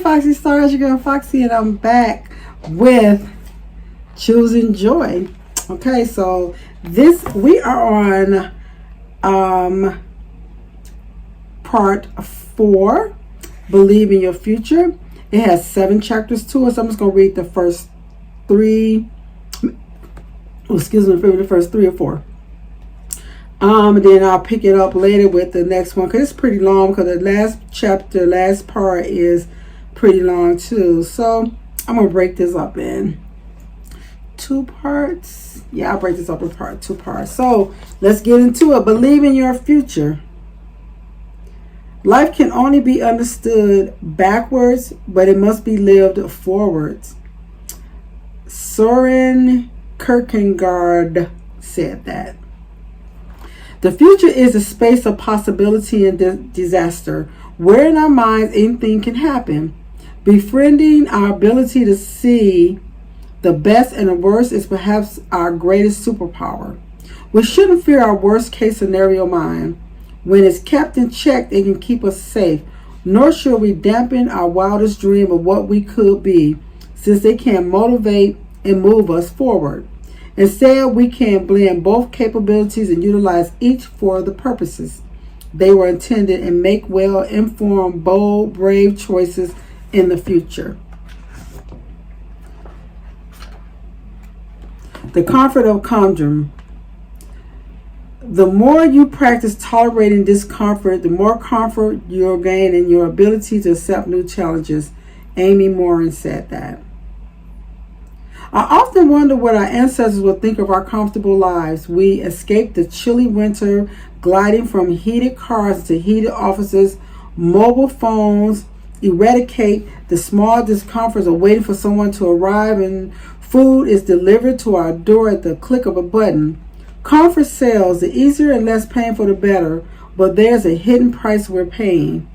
Foxxie Stars, your girl Foxxie, and I'm back with Choosing Joy. Okay, so we are on part 4, Believe in Your Future. It has 7 chapters to it, so I'm just going to read the first 3. The first 3 or 4. And then I'll pick it up later with the next one, because it's pretty long, because the last part is pretty long too. So I'm going to break this up in 2 parts. Yeah, I'll break this up in 2 parts. So let's get into it. Believe in your future. Life can only be understood backwards, but it must be lived forwards. Soren Kierkegaard said that. The future is a space of possibility and disaster, where in our minds anything can happen. Befriending our ability to see the best and the worst is perhaps our greatest superpower. We shouldn't fear our worst case scenario mind. When it's kept in check, it can keep us safe. Nor should we dampen our wildest dream of what we could be, since they can motivate and move us forward. Instead, we can blend both capabilities and utilize each for the purposes they were intended, and make well-informed, bold, brave choices in the future. The comfort of conundrum. The more you practice tolerating discomfort, the more comfort you'll gain in your ability to accept new challenges. Amy Morin said that. I often wonder what our ancestors would think of our comfortable lives. We escaped the chilly winter, gliding from heated cars to heated offices, mobile phones, eradicate the small discomforts of waiting for someone to arrive, and food is delivered to our door at the click of a button. Comfort sells. The easier and less painful, the better, but there's a hidden price we're paying.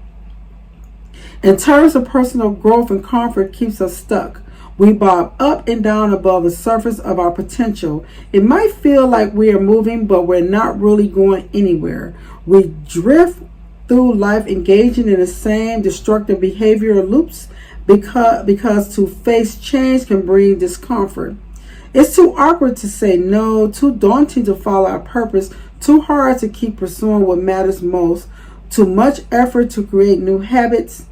In terms of personal growth, and comfort keeps us stuck. We bob up and down above the surface of our potential. It might feel like we are moving, but we're not really going anywhere. We drift through life engaging in the same destructive behavioral loops because to face change can bring discomfort. It's too awkward to say no, too daunting to follow our purpose, too hard to keep pursuing what matters most, too much effort to create new habits.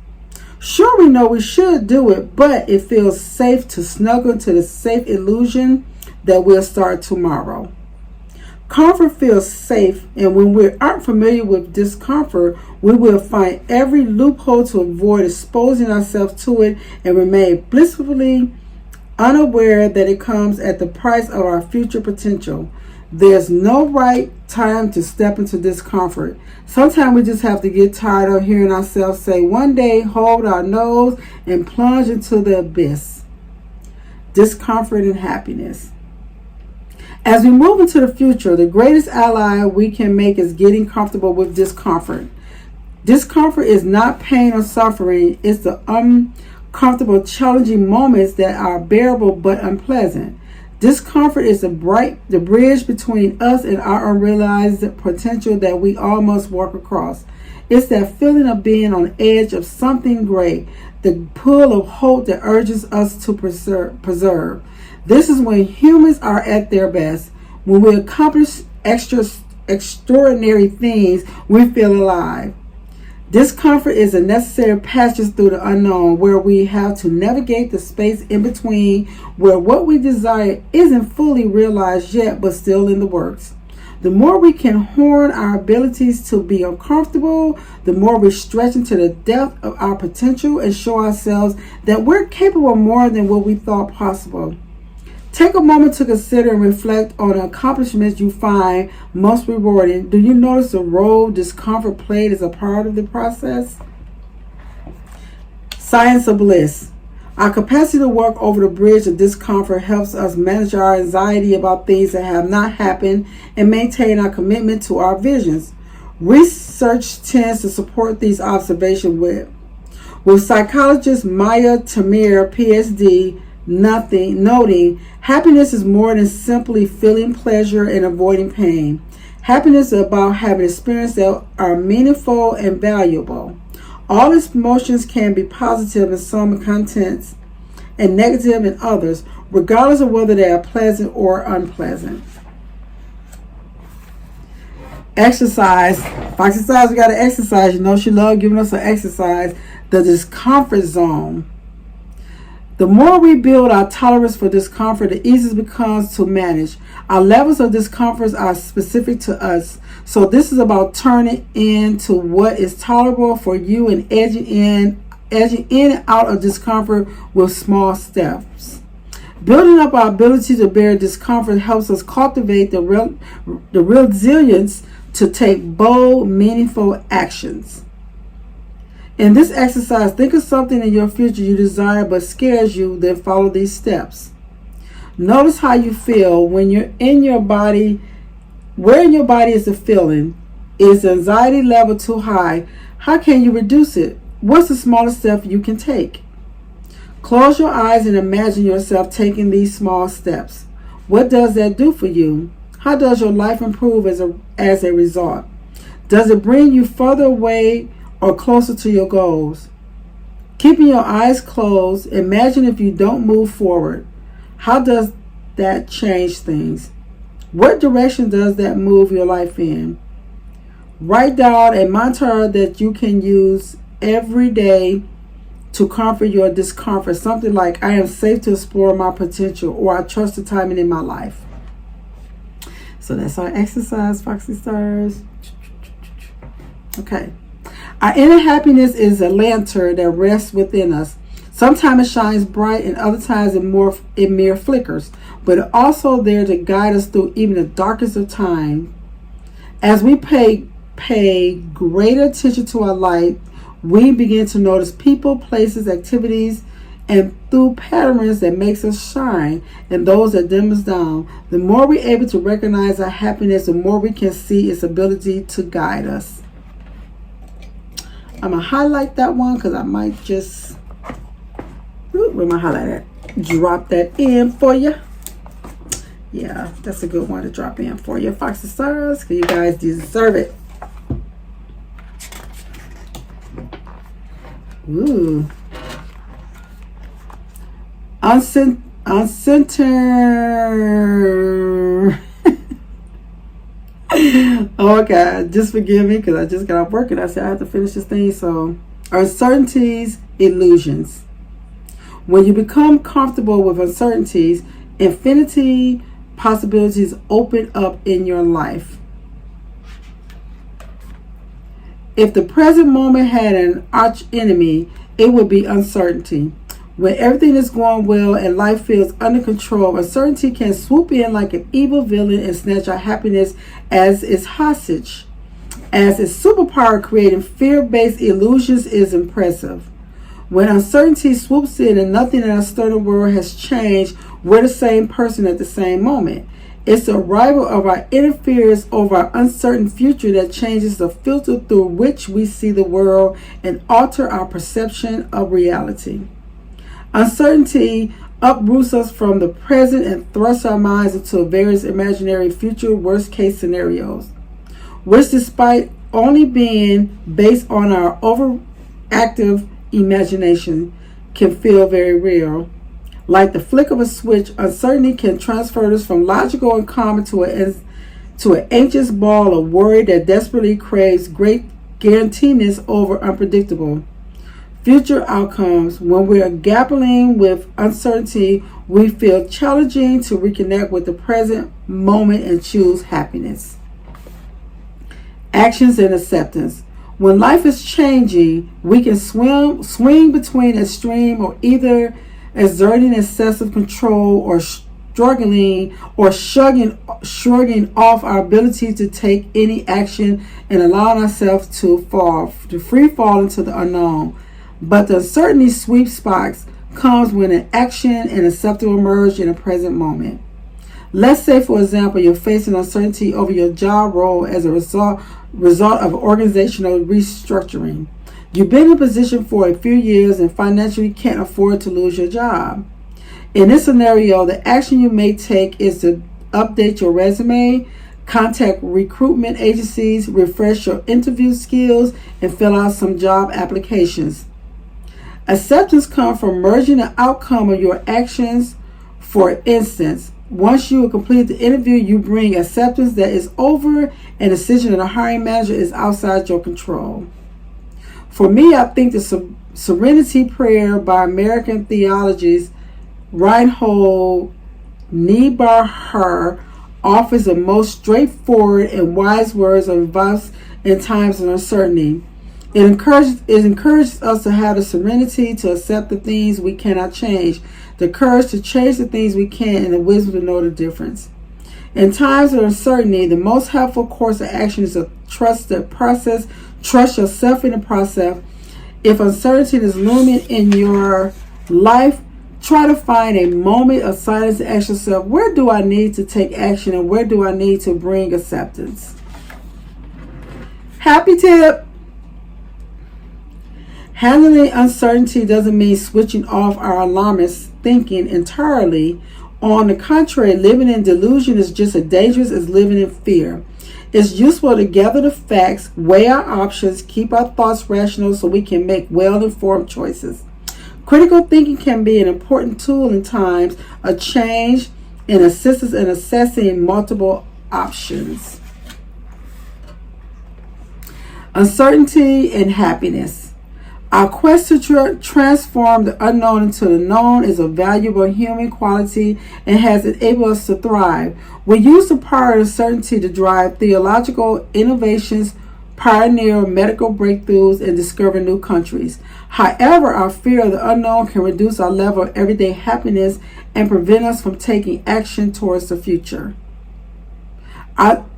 Sure, we know we should do it, but it feels safe to snuggle to the safe illusion that we'll start tomorrow. Comfort feels safe, and when we aren't familiar with discomfort, we will find every loophole to avoid exposing ourselves to it and remain blissfully unaware that it comes at the price of our future potential. There's no right time to step into discomfort. Sometimes we just have to get tired of hearing ourselves say one day, hold our nose, and plunge into the abyss. Discomfort and happiness. As we move into the future, the greatest ally we can make is getting comfortable with discomfort. Discomfort is not pain or suffering. It's the uncomfortable, challenging moments that are bearable but unpleasant. Discomfort is the bridge between us and our unrealized potential that we all must walk across. It's that feeling of being on the edge of something great, the pull of hope that urges us to preserve. This is when humans are at their best. When we accomplish extraordinary things, we feel alive. Discomfort is a necessary passage through the unknown, where we have to navigate the space in between, where what we desire isn't fully realized yet, but still in the works. The more we can hone our abilities to be uncomfortable, the more we stretch into the depth of our potential and show ourselves that we're capable of more than what we thought possible. Take a moment to consider and reflect on the accomplishments you find most rewarding. Do you notice the role discomfort played as a part of the process? Science of Bliss. Our capacity to work over the bridge of discomfort helps us manage our anxiety about things that have not happened and maintain our commitment to our visions. Research tends to support these observations with psychologist Maya Tamir, PhD, noting happiness is more than simply feeling pleasure and avoiding pain. Happiness is about having experiences that are meaningful and valuable. All emotions can be positive in some contents and negative in others, regardless of whether they are pleasant or unpleasant. Exercise. Foxxie says we got to exercise. You know she loves giving us an exercise. The discomfort zone. The more we build our tolerance for discomfort, the easier it becomes to manage. Our levels of discomfort are specific to us. So this is about turning into what is tolerable for you and edging in and out of discomfort with small steps. Building up our ability to bear discomfort helps us cultivate the resilience to take bold, meaningful actions. In this exercise, think of something in your future you desire but scares you, then follow these steps. Notice how you feel when you're in your body. Where in your body is the feeling? Is the anxiety level too high? How can you reduce it? What's the smallest step you can take? Close your eyes and imagine yourself taking these small steps. What does that do for you? How does your life improve as a result? Does it bring you further away or closer to your goals? Keeping your eyes closed, imagine if you don't move forward. How does that change things? What direction does that move your life in? Write down a mantra that you can use every day to comfort your discomfort. Something like, I am safe to explore my potential, or I trust the timing in my life. So that's our exercise, Foxxie Stars. Okay. Our inner happiness is a lantern that rests within us. Sometimes it shines bright and other times it mere flickers, but it's also there to guide us through even the darkest of time. As we pay greater attention to our light, we begin to notice people, places, activities, and through patterns that makes us shine and those that dim us down. The more we're able to recognize our happiness, the more we can see its ability to guide us. I'm going to highlight that one because I might just, where my highlighter? Drop that in for you. Yeah, that's a good one to drop in for you, Foxxie Stars, because you guys deserve it. Ooh. Uncenter. Oh God, just forgive me because I just got off work and I said I have to finish this thing. So, uncertainties, illusions. When you become comfortable with uncertainties, infinity possibilities open up in your life. If the present moment had an arch enemy, it would be uncertainty. When everything is going well and life feels under control, uncertainty can swoop in like an evil villain and snatch our happiness as its hostage. As its superpower, creating fear-based illusions is impressive. When uncertainty swoops in and nothing in our external world has changed, we're the same person at the same moment. It's the arrival of our interference over our uncertain future that changes the filter through which we see the world and alter our perception of reality. Uncertainty uproots us from the present and thrusts our minds into various imaginary future worst-case scenarios, which, despite only being based on our overactive imagination, can feel very real. Like the flick of a switch, uncertainty can transfer us from logical and calm to an anxious ball of worry that desperately craves great guaranteedness over unpredictable future outcomes. When we are grappling with uncertainty, we feel challenging to reconnect with the present moment and choose happiness. Actions and acceptance. When life is changing, we can swing between extreme or either exerting excessive control or shrugging off our ability to take any action and allowing ourselves to free fall into the unknown. But the uncertainty sweet spots comes when an action and acceptable emerge in a present moment. Let's say, for example, you're facing uncertainty over your job role as a result of organizational restructuring. You've been in a position for a few years and financially can't afford to lose your job. In this scenario, the action you may take is to update your resume, Contact recruitment agencies, refresh your interview skills, and fill out some job applications. Acceptance comes from merging the outcome of your actions. For instance, once you complete the interview, you bring acceptance that is over, and the decision of the hiring manager is outside your control. For me, I think the Serenity Prayer by American theologist Reinhold Niebuhr offers the most straightforward and wise words of advice in times of uncertainty. It encourages us to have the serenity to accept the things we cannot change, the courage to change the things we can, and the wisdom to know the difference. In times of uncertainty, the most helpful course of action is to trust the process. Trust yourself in the process. If uncertainty is looming in your life, try to find a moment of silence and ask yourself, where do I need to take action and where do I need to bring acceptance? Happy tip. Handling uncertainty doesn't mean switching off our alarmist thinking entirely. On the contrary, living in delusion is just as dangerous as living in fear. It's useful to gather the facts, weigh our options, keep our thoughts rational so we can make well-informed choices. Critical thinking can be an important tool in times of change and assists us in assessing multiple options. Uncertainty and happiness. Our quest to transform the unknown into the known is a valuable human quality and has enabled us to thrive. We use the power of uncertainty to drive theological innovations, pioneer medical breakthroughs, and discover new countries. However, our fear of the unknown can reduce our level of everyday happiness and prevent us from taking action towards the future.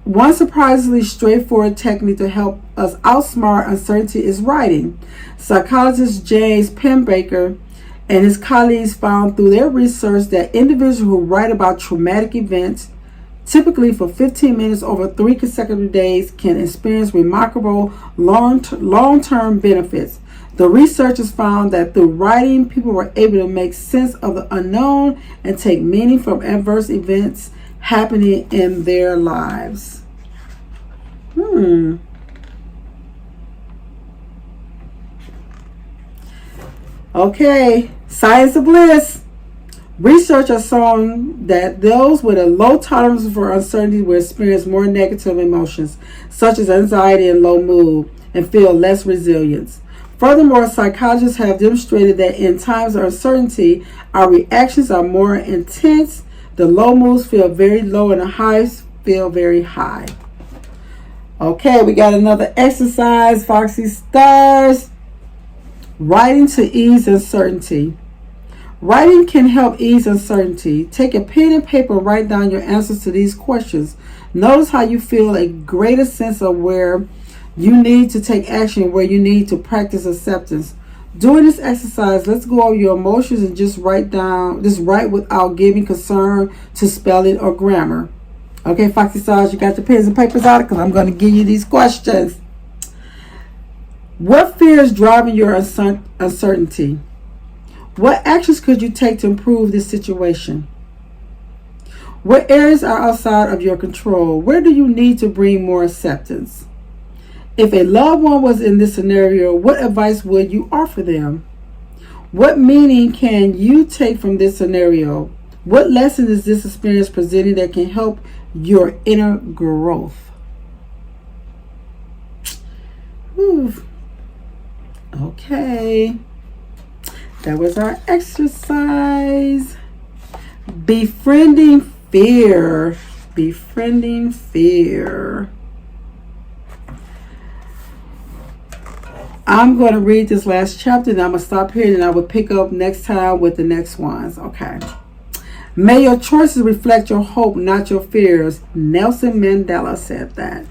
One surprisingly straightforward technique to help us outsmart uncertainty is writing. Psychologist James Penbaker and his colleagues found through their research that individuals who write about traumatic events, typically for 15 minutes over 3 consecutive days, can experience remarkable long-term benefits. The researchers found that through writing, people were able to make sense of the unknown and take meaning from adverse events happening in their lives. Okay, science of bliss. Research has shown that those with a low tolerance for uncertainty will experience more negative emotions, such as anxiety and low mood, and feel less resilience. Furthermore, psychologists have demonstrated that in times of uncertainty, our reactions are more intense. The low moods feel very low and the highs feel very high. Okay, we got another exercise, Foxxie stars. Writing to ease uncertainty. Writing can help ease uncertainty. Take a pen and paper and write down your answers to these questions. Notice how you feel a greater sense of where you need to take action, where you need to practice acceptance. During this exercise, let's go over your emotions and just write without giving concern to spelling or grammar. Okay, Foxxie stars, you got the pens and papers out because I'm going to give you these questions. What fear is driving your uncertainty? What actions could you take to improve this situation? What areas are outside of your control? Where do you need to bring more acceptance? If a loved one was in this scenario, what advice would you offer them? What meaning can you take from this scenario? What lesson is this experience presenting that can help your inner growth? Okay. That was our exercise. Befriending fear. Befriending fear. I'm going to read this last chapter and I'm going to stop here and I will pick up next time with the next ones. Okay. May your choices reflect your hope, not your fears. Nelson Mandela said that.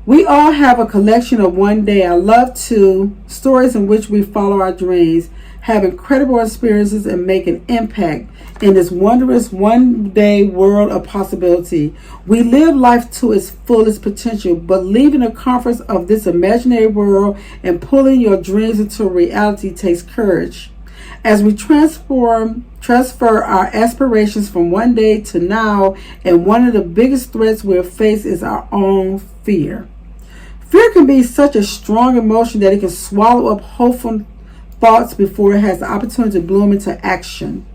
We all have a collection of one day. I love to stories in which we follow our dreams, have incredible experiences, and make an impact in this wondrous one-day world of possibility. We live life to its fullest potential, but leaving the comforts of this imaginary world and pulling your dreams into reality takes courage. As we transfer our aspirations from one day to now, and one of the biggest threats we'll face is our own fear. Fear can be such a strong emotion that it can swallow up hopeful thoughts before it has the opportunity to bloom into action.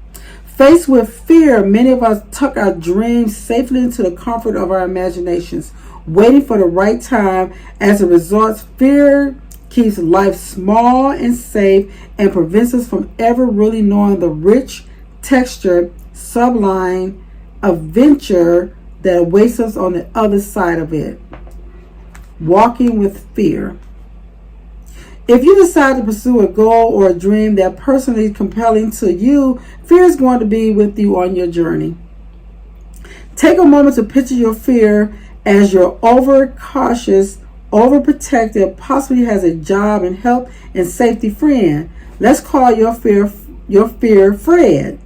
Faced with fear, many of us tuck our dreams safely into the comfort of our imaginations, waiting for the right time. As a result, fear keeps life small and safe and prevents us from ever really knowing the rich, textured, sublime adventure that awaits us on the other side of it. Walking with fear. If you decide to pursue a goal or a dream that personally is compelling to you, fear is going to be with you on your journey. Take a moment to picture your fear as your overcautious, overprotective, possibly has a job and health and safety friend. Let's call your fear Fred.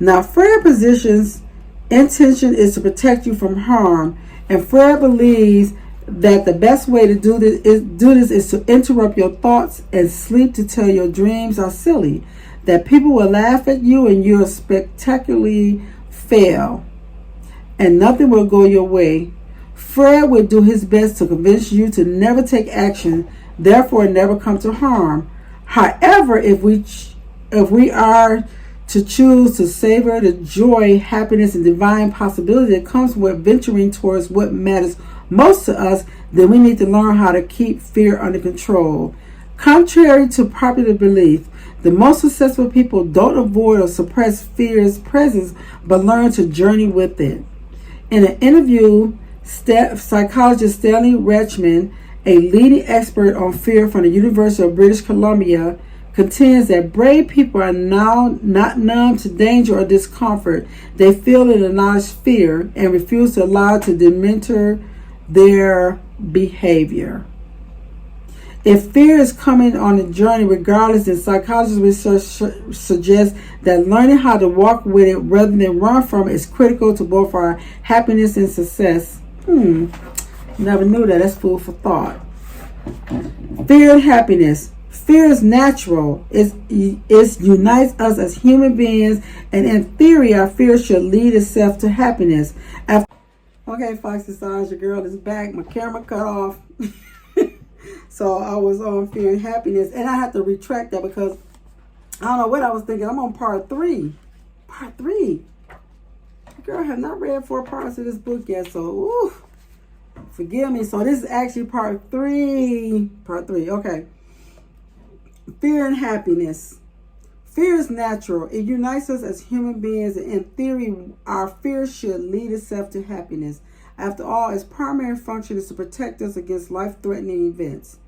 Now, Fred position's intention is to protect you from harm, and Fred believes that the best way to do this is to interrupt your thoughts and sleep to tell your dreams are silly, that people will laugh at you and you'll spectacularly fail, and nothing will go your way. Fred will do his best to convince you to never take action, therefore never come to harm. However, if we are to choose to savor the joy, happiness, and divine possibility that comes with venturing towards what matters most to us, then we need to learn how to keep fear under control. Contrary to popular belief, the most successful people don't avoid or suppress fear's presence, but learn to journey with it. In an interview, psychologist Stanley Rachman, a leading expert on fear from the University of British Columbia, contends that brave people are now not numb to danger or discomfort. They feel and acknowledge fear and refuse to allow it to deter their behavior. If fear is coming on a journey, regardless, then psychologist research suggests that learning how to walk with it rather than run from it is critical to both our happiness and success. Never knew that. That's food for thought. Fear and happiness. Fear is natural. It unites us as human beings, and in theory, our fear should lead itself to happiness. Okay, Foxxie Signs, your girl is back. My camera cut off. So I was on fear and happiness, and I have to retract that because I don't know what I was thinking. I'm on part 3. Part 3. Girl, I have not read 4 parts of this book yet, so forgive me. So this is actually part 3. Part 3, okay. Fear and happiness. Fear is natural. It unites us as human beings, and in theory, our fear should lead itself to happiness. After all, its primary function is to protect us against life-threatening events.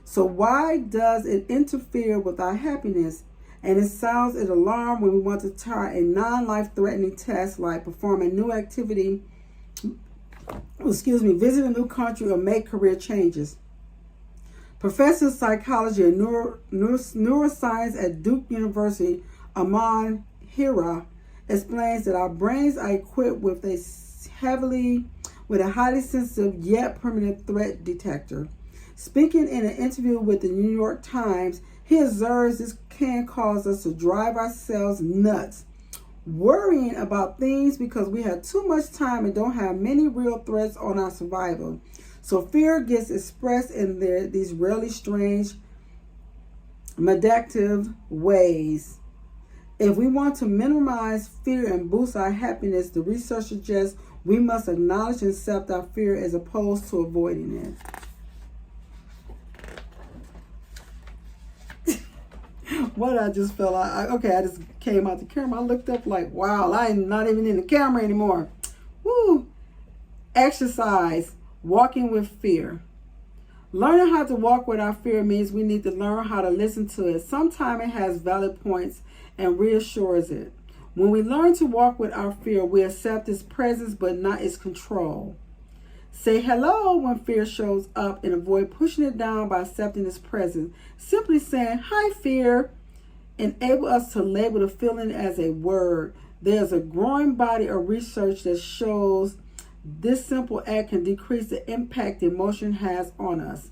So why does it interfere with our happiness? And it sounds an alarm when we want to try a non-life-threatening task like perform a new activity, visit a new country, or make career changes. Professor of Psychology and Neuroscience at Duke University, Aman Hira, explains that our brains are equipped with a highly sensitive yet permanent threat detector. Speaking in an interview with the New York Times, he observes this can cause us to drive ourselves nuts, worrying about things because we have too much time and don't have many real threats on our survival. So fear gets expressed in these really strange, meditative ways. If we want to minimize fear and boost our happiness, the research suggests we must acknowledge and accept our fear as opposed to avoiding it. What I just felt like, I just came out the camera. I looked up like, wow, I'm not even in the camera anymore. Woo! Exercise. Walking with fear. Learning how to walk with our fear means we need to learn how to listen to it. Sometimes it has valid points and reassures it. When we learn to walk with our fear, we accept its presence but not its control. Say hello when fear shows up and avoid pushing it down by accepting its presence. Simply saying, hi fear, enable us to label the feeling as a word. There's a growing body of research that shows this simple act can decrease the impact emotion has on us.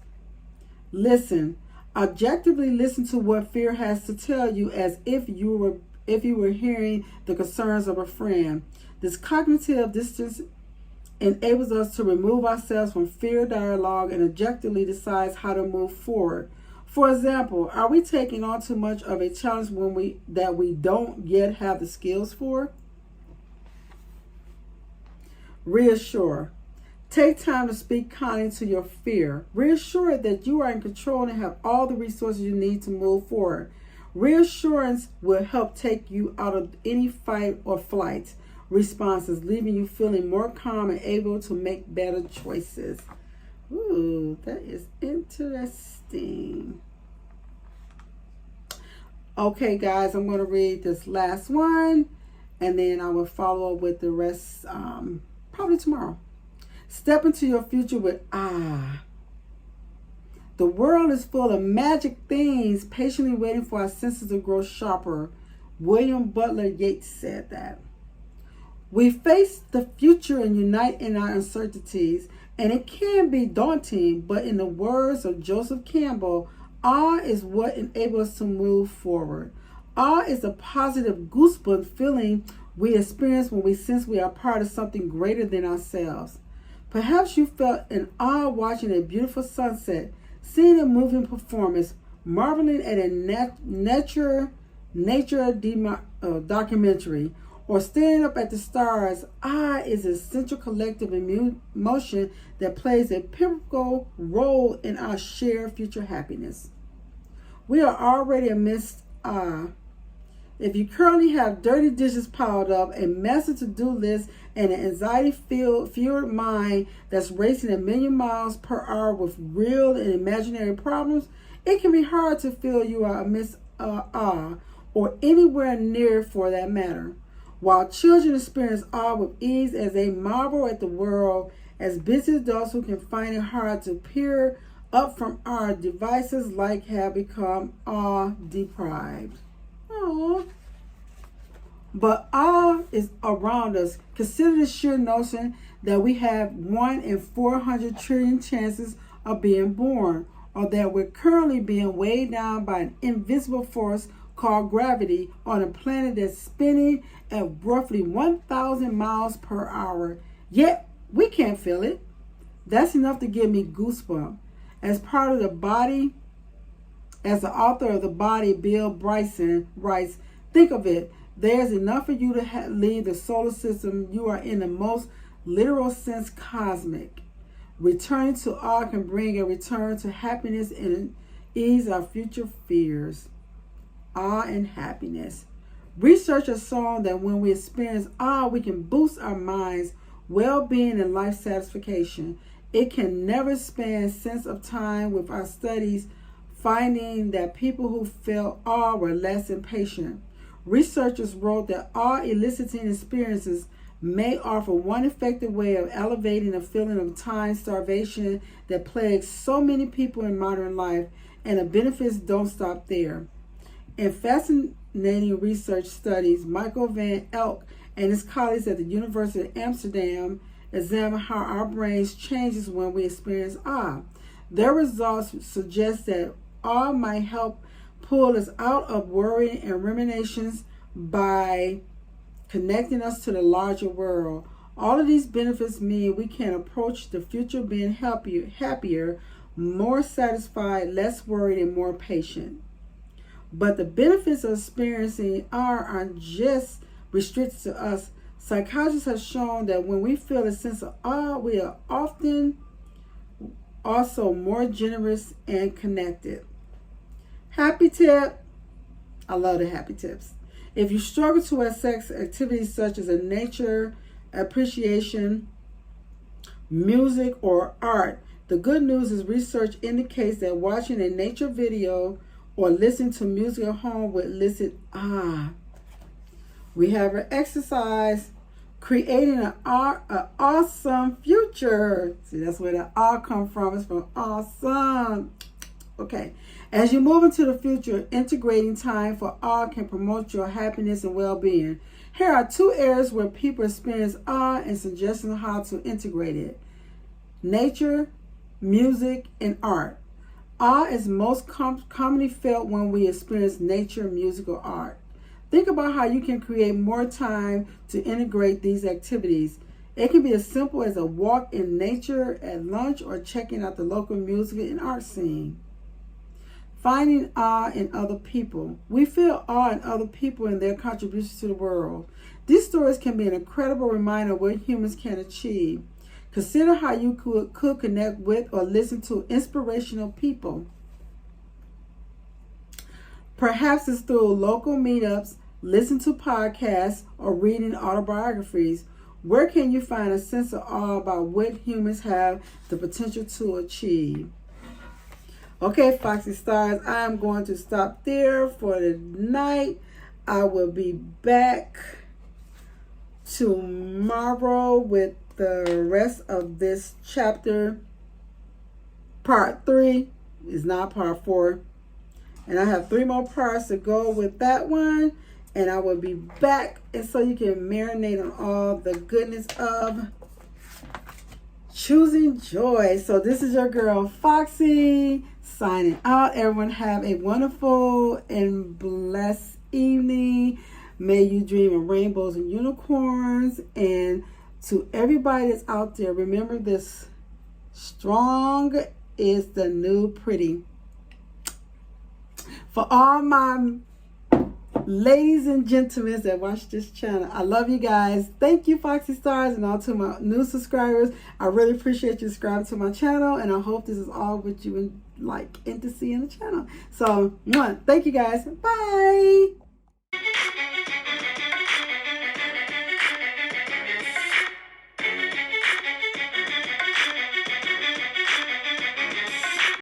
Listen, Objectively listen to what fear has to tell you as if you were hearing the concerns of a friend. This cognitive distance enables us to remove ourselves from fear dialogue and objectively decides how to move forward. For example, are we taking on too much of a challenge that we don't yet have the skills for? Reassure. Take time to speak kindly to your fear. Reassure it that you are in control and have all the resources you need to move forward. Reassurance will help take you out of any fight or flight responses, leaving you feeling more calm and able to make better choices. Ooh, that is interesting. Okay, guys, I'm going to read this last one, and then I will follow up with the rest probably tomorrow. Step into your future with The world is full of magic things, patiently waiting for our senses to grow sharper. William Butler Yeats said that. We face the future and unite in our uncertainties, and it can be daunting, but in the words of Joseph Campbell, awe is what enables us to move forward. Awe is a positive goosebump feeling we experience when we sense we are part of something greater than ourselves. Perhaps you felt an awe watching a beautiful sunset, seeing a moving performance, marveling at a nature documentary, or staring up at the stars. Awe is an essential collective emotion that plays a pivotal role in our shared future happiness. We are already amidst awe. If you currently have dirty dishes piled up, a massive to-do list, and an anxiety-fueled mind that's racing 1,000,000 miles per hour with real and imaginary problems, it can be hard to feel you are amidst awe, or anywhere near for that matter. While children experience awe with ease as they marvel at the world, as busy adults who can find it hard to peer up from our devices have become awe deprived. Aww. But awe is around us. Consider the sheer notion that we have 1 in 400 trillion chances of being born, or that we're currently being weighed down by an invisible force called gravity on a planet that's spinning at roughly 1,000 miles per hour. Yet we can't feel it. That's enough to give me goosebumps. As part of the body, as the author of The Body, Bill Bryson, writes, think of it. There's enough for you to leave the solar system. You are in the most literal sense cosmic. Returning to awe can bring a return to happiness and ease our future fears. Awe and happiness. Research has shown that when we experience awe, we can boost our minds, well-being, and life satisfaction. It can never span sense of time, with our studies finding that people who felt awe were less impatient. Researchers wrote that awe-eliciting experiences may offer one effective way of elevating the feeling of time starvation that plagues so many people in modern life, and the benefits don't stop there. In fascinating research studies, Michael van Elk and his colleagues at the University of Amsterdam examined how our brains changes when we experience awe. Their results suggest that awe might help pull us out of worry and ruminations by connecting us to the larger world. All of these benefits mean we can approach the future being happier, more satisfied, less worried, and more patient. But the benefits of experiencing awe aren't just restricted to us. Psychologists have shown that when we feel a sense of awe, we are often also more generous and connected. Happy tip. I love the happy tips. If you struggle to access activities such as nature appreciation, music, or art, the good news is research indicates that watching a nature video or listening to music at home would elicit awe. We have an exercise, creating an awesome future. See, that's where the awe comes from. It's from awesome. Okay. As you move into the future, integrating time for awe can promote your happiness and well-being. Here are 2 areas where people experience awe and suggestions on how to integrate it: nature, music, and art. Awe is most commonly felt when we experience nature, music, or art. Think about how you can create more time to integrate these activities. It can be as simple as a walk in nature at lunch or checking out the local music and art scene. Finding awe in other people. We feel awe in other people and their contributions to the world. These stories can be an incredible reminder of what humans can achieve. Consider how you could connect with or listen to inspirational people. Perhaps it's through local meetups, listen to podcasts, or reading autobiographies. Where can you find a sense of awe about what humans have the potential to achieve? Okay, Foxy Stars, I'm going to stop there for the night. I will be back tomorrow with the rest of this chapter. Part 3 is not part 4. And I have 3 more parts to go with that one. And I will be back, and so you can marinate on all the goodness of choosing joy. So this is your girl, Foxy, signing out. Everyone have a wonderful and blessed evening. May you dream of rainbows and unicorns. And to everybody that's out there, remember this: strong is the new pretty. For all my ladies and gentlemen that watch this channel, I love you guys. Thank you, Foxy Stars, and all to my new subscribers. I really appreciate you subscribing to my channel, and I hope this is all what you would like and to see in the channel. So, thank you guys. Bye.